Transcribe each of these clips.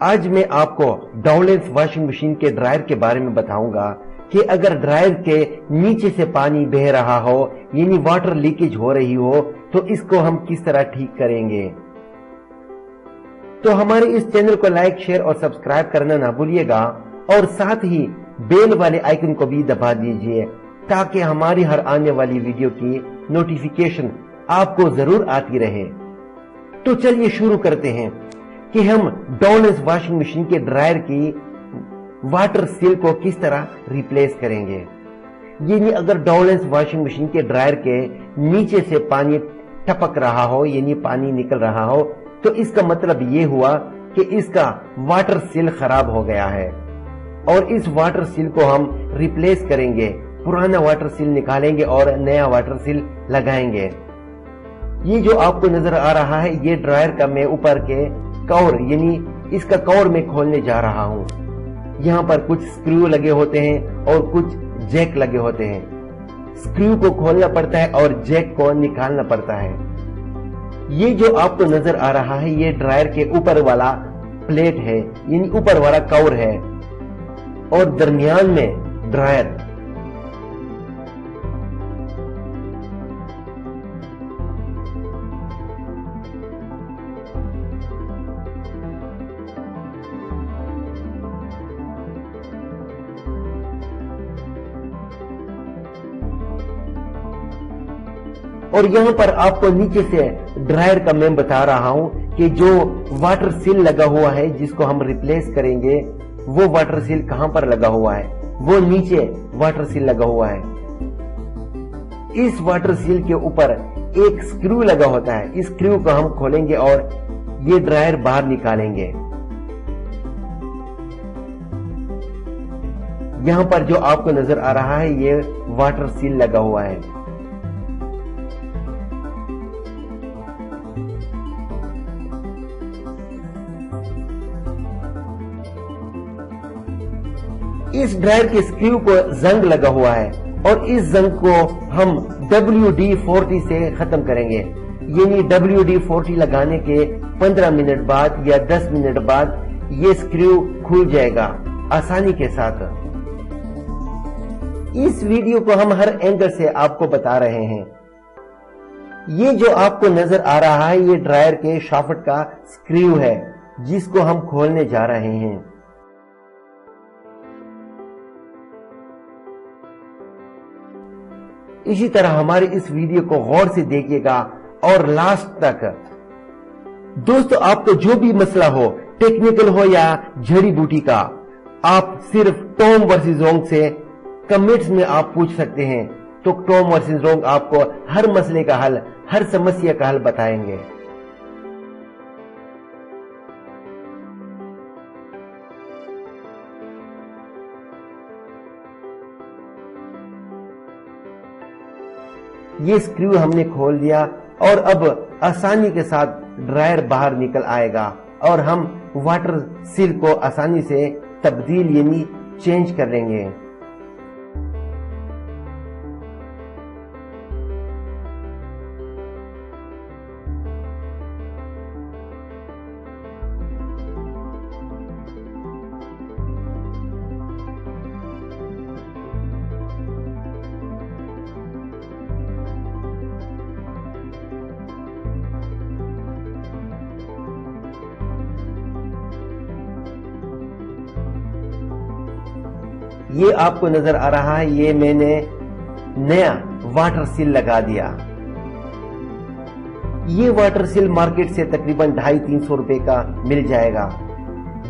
آج میں آپ کو ڈاؤلنس واشنگ مشین کے ڈرائر کے بارے میں بتاؤں گا کہ اگر ڈرائر کے نیچے سے پانی بہ رہا ہو یعنی واٹر لیکیج ہو رہی ہو تو اس کو ہم کس طرح ٹھیک کریں گے۔ تو ہمارے اس چینل کو لائک، شیئر اور سبسکرائب کرنا نہ بھولیے گا اور ساتھ ہی بیل والے آئیکن کو بھی دبا دیجئے تاکہ ہماری ہر آنے والی ویڈیو کی نوٹیفیکیشن آپ کو ضرور آتی رہے۔ تو چلیے شروع کرتے ہیں کہ ہم ڈاؤلنس واشنگ مشین کے ڈرائر کی واٹر سیل کو کس طرح ریپلیس کریں گے۔ یعنی اگر ڈاؤلنس واشنگ مشین کے ڈرائر کے نیچے سے پانی ٹپک رہا ہو یعنی پانی نکل رہا ہو تو اس کا مطلب یہ ہوا کہ اس کا واٹر سیل خراب ہو گیا ہے اور اس واٹر سیل کو ہم ریپلیس کریں گے، پرانا واٹر سیل نکالیں گے اور نیا واٹر سیل لگائیں گے۔ یہ جو آپ کو نظر آ رہا ہے یہ ڈرائر کا میں اوپر کے کور یعنی اس کا کور میں کھولنے جا رہا ہوں۔ یہاں پر کچھ سکریو لگے ہوتے ہیں اور کچھ جیک لگے ہوتے ہیں۔ سکریو کو کھولنا پڑتا ہے اور جیک کو نکالنا پڑتا ہے۔ یہ جو آپ کو نظر آ رہا ہے یہ ڈرائر کے اوپر والا پلیٹ ہے یعنی اوپر والا کور ہے اور درمیان میں ڈرائر۔ اور یہاں پر آپ کو نیچے سے ڈرائر کا میں بتا رہا ہوں کہ جو واٹر سیل لگا ہوا ہے جس کو ہم ریپلیس کریں گے وہ واٹر سیل کہاں پر لگا ہوا ہے، وہ نیچے واٹر سیل لگا ہوا ہے۔ اس واٹر سیل کے اوپر ایک سکریو لگا ہوتا ہے، اس سکریو کو ہم کھولیں گے اور یہ ڈرائر باہر نکالیں گے۔ یہاں پر جو آپ کو نظر آ رہا ہے یہ واٹر سیل لگا ہوا ہے۔ اس ڈرائر کے سکریو کو زنگ لگا ہوا ہے اور اس زنگ کو ہم WD-40 سے ختم کریں گے، یعنی WD-40 لگانے کے 15 منٹ بعد یا 10 منٹ بعد یہ سکریو کھل جائے گا آسانی کے ساتھ۔ اس ویڈیو کو ہم ہر اینگل سے آپ کو بتا رہے ہیں۔ یہ جو آپ کو نظر آ رہا ہے یہ ڈرائر کے شافٹ کا سکریو ہے جس کو ہم کھولنے جا رہے ہیں۔ اسی طرح ہماری اس ویڈیو کو غور سے دیکھیے گا اور لاسٹ تک۔ دوستو آپ کو جو بھی مسئلہ ہو، ٹیکنیکل ہو یا جڑی بوٹی کا، آپ صرف ٹام ورسز رونگ سے کمنٹس میں آپ پوچھ سکتے ہیں تو ٹام ورسز رونگ آپ کو ہر مسئلے کا حل، ہر سمسیا کا حل بتائیں گے۔ یہ سکریو ہم نے کھول دیا اور اب آسانی کے ساتھ ڈرائر باہر نکل آئے گا اور ہم واٹر سیل کو آسانی سے تبدیل یعنی چینج کر لیں گے۔ یہ آپ کو نظر آ رہا ہے یہ میں نے نیا واٹر سیل لگا دیا۔ یہ واٹر سیل مارکیٹ سے تقریباً 250-300 روپے کا مل جائے گا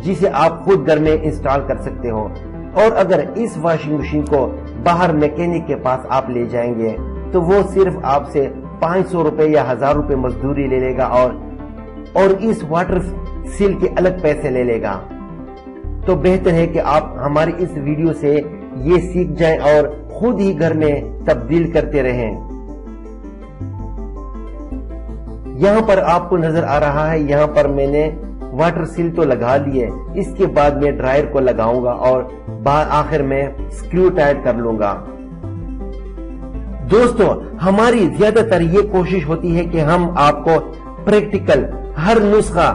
جسے آپ خود گھر میں انسٹال کر سکتے ہو۔ اور اگر اس واشنگ مشین کو باہر میکینک کے پاس آپ لے جائیں گے تو وہ صرف آپ سے 500 روپے یا 1000 روپے مزدوری لے لے گا اور اس واٹر سیل کے الگ پیسے لے لے گا۔ تو بہتر ہے کہ آپ ہماری اس ویڈیو سے یہ سیکھ جائیں اور خود ہی گھر میں تبدیل کرتے رہیں۔ یہاں پر آپ کو نظر آ رہا ہے یہاں پر میں نے واٹر سیل تو لگا لیے، اس کے بعد میں ڈرائر کو لگاؤں گا اور آخر میں سکریو ٹائٹ کر لوں گا۔ دوستو ہماری زیادہ تر یہ کوشش ہوتی ہے کہ ہم آپ کو پریکٹیکل ہر نسخہ